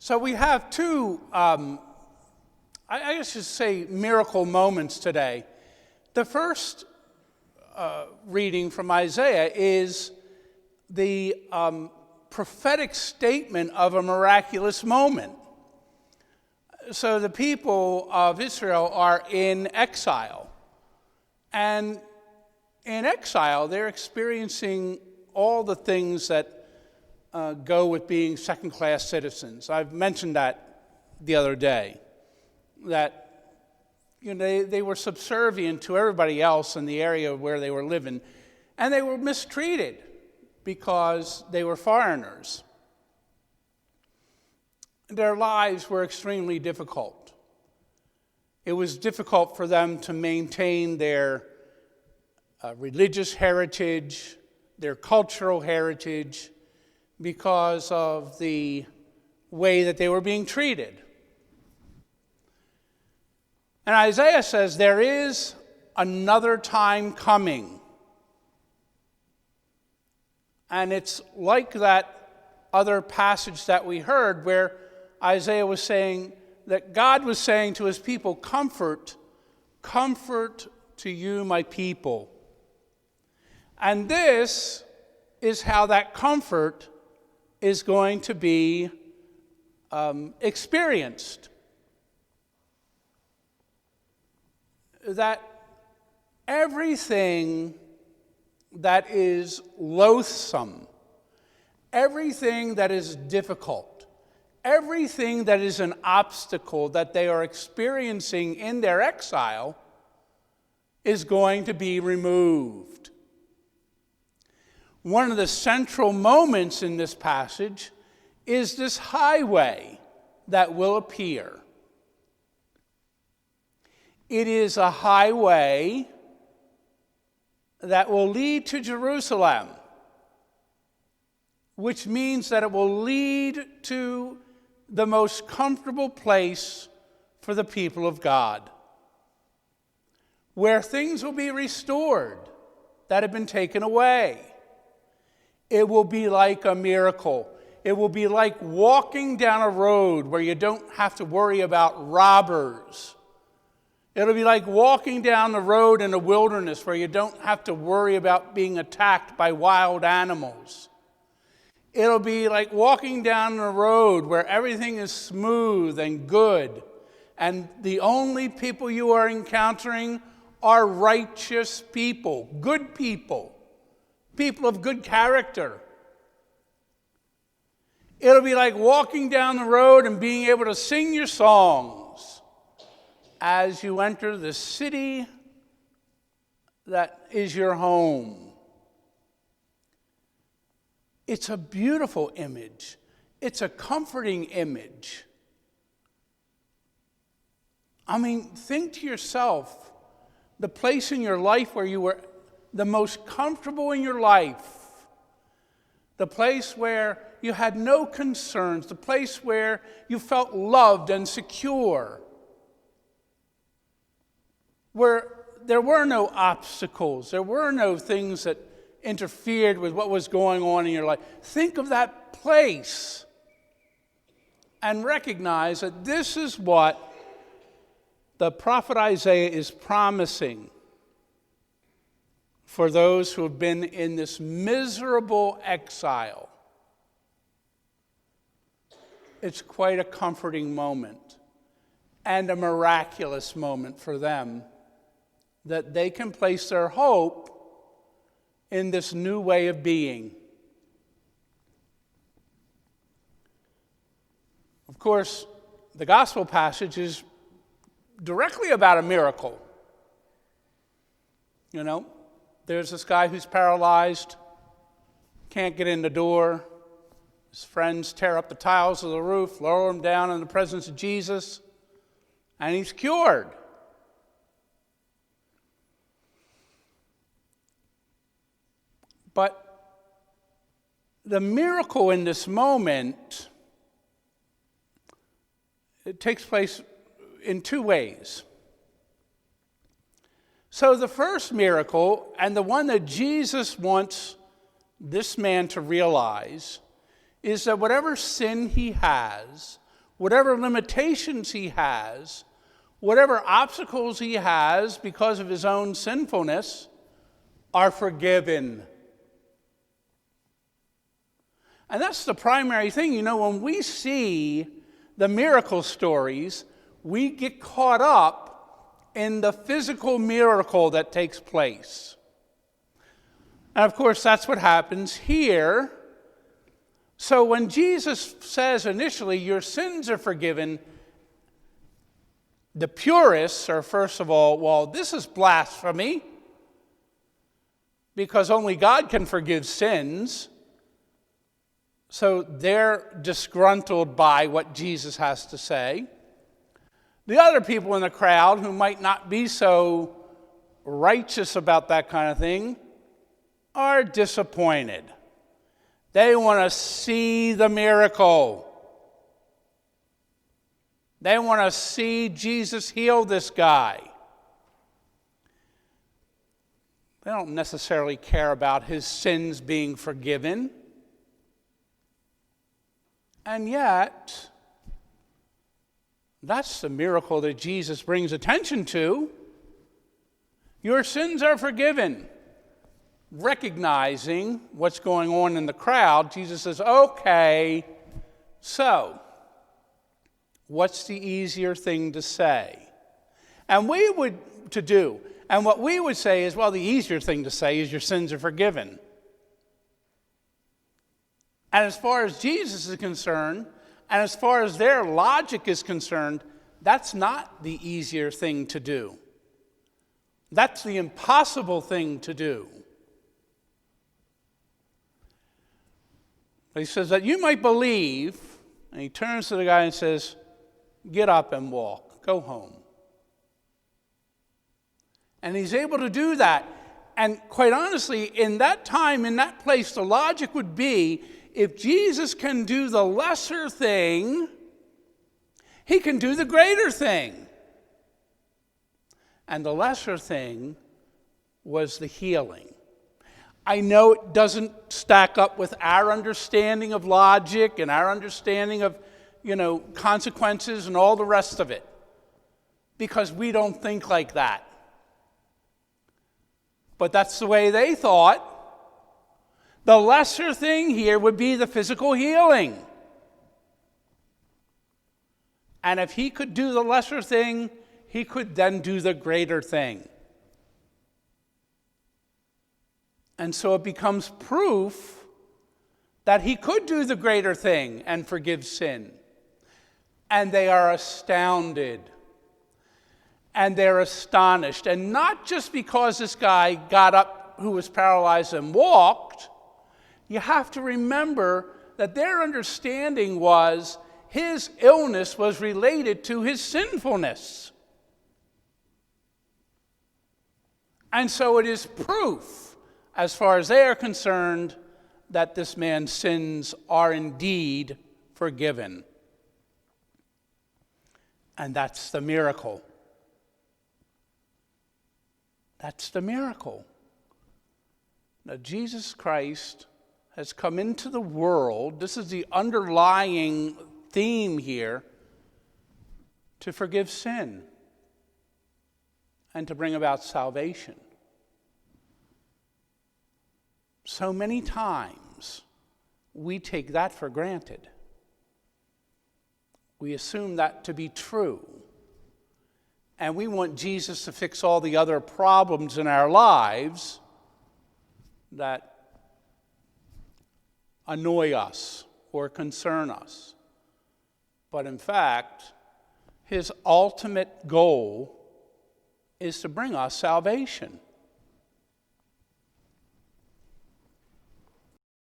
So we have two, I should say, miracle moments today. The first reading from Isaiah is the prophetic statement of a miraculous moment. So the people of Israel are in exile. And in exile, they're experiencing all the things that go with being second-class citizens. I've mentioned that the other day, that they were subservient to everybody else in the area where they were living, and they were mistreated because they were foreigners. Their lives were extremely difficult. It was difficult for them to maintain their religious heritage, their cultural heritage, because of the way that they were being treated. And Isaiah says there is another time coming. And it's like that other passage that we heard where Isaiah was saying that God was saying to his people, comfort to you, my people. And this is how that comfort is going to be experienced. That everything that is loathsome, everything that is difficult, everything that is an obstacle that they are experiencing in their exile is going to be removed. One of the central moments in this passage is this highway that will appear. It is a highway that will lead to Jerusalem, which means that it will lead to the most comfortable place for the people of God, where things will be restored that have been taken away. It will be like a miracle. It will be like walking down a road where you don't have to worry about robbers. It'll be like walking down the road in a wilderness where you don't have to worry about being attacked by wild animals. It'll be like walking down the road where everything is smooth and good, and the only people you are encountering are righteous people, good people, people of good character. It'll be like walking down the road and being able to sing your songs as you enter the city that is your home. It's a beautiful image. It's a comforting image. I mean, think to yourself, the place in your life where you were the most comfortable in your life, the place where you had no concerns, the place where you felt loved and secure, where there were no obstacles, there were no things that interfered with what was going on in your life. Think of that place and recognize that this is what the prophet Isaiah is promising for those who have been in this miserable exile. It's quite a comforting moment and a miraculous moment for them, that they can place their hope in this new way of being. Of course, the gospel passage is directly about a miracle. There's this guy who's paralyzed, can't get in the door. His friends tear up the tiles of the roof, lower him down in the presence of Jesus, and he's cured. But the miracle in this moment, it takes place in two ways. So the first miracle, and the one that Jesus wants this man to realize, is that whatever sin he has, whatever limitations he has, whatever obstacles he has because of his own sinfulness, are forgiven. And that's the primary thing. You know, when we see the miracle stories, we get caught up in the physical miracle that takes place. And of course, that's what happens here. So when Jesus says initially, your sins are forgiven, the purists are first of all, well, this is blasphemy, because only God can forgive sins. So they're disgruntled by what Jesus has to say. The other people in the crowd who might not be so righteous about that kind of thing are disappointed. They want to see the miracle. They want to see Jesus heal this guy. They don't necessarily care about his sins being forgiven. And yet, that's the miracle that Jesus brings attention to. Your sins are forgiven. Recognizing what's going on in the crowd, Jesus says, okay, so what's the easier thing to say? And what we would say is, well, the easier thing to say is your sins are forgiven. And as far as Jesus is concerned, and as far as their logic is concerned, that's not the easier thing to do. That's the impossible thing to do. He says that you might believe, and he turns to the guy and says, get up and walk, go home. And he's able to do that. And quite honestly, in that time, in that place, the logic would be, if Jesus can do the lesser thing, he can do the greater thing. And the lesser thing was the healing. I know it doesn't stack up with our understanding of logic and our understanding of, consequences and all the rest of it, because we don't think like that. But that's the way they thought. The lesser thing here would be the physical healing. And if he could do the lesser thing, he could then do the greater thing. And so it becomes proof that he could do the greater thing and forgive sin. And they are astounded. And they're astonished. And not just because this guy got up who was paralyzed and walked. You have to remember that their understanding was his illness was related to his sinfulness. And so it is proof, as far as they are concerned, that this man's sins are indeed forgiven. And that's the miracle. That's the miracle. Now, Jesus Christ has come into the world, this is the underlying theme here, to forgive sin and to bring about salvation. So many times we take that for granted. We assume that to be true. And we want Jesus to fix all the other problems in our lives that annoy us or concern us. But in fact, his ultimate goal is to bring us salvation.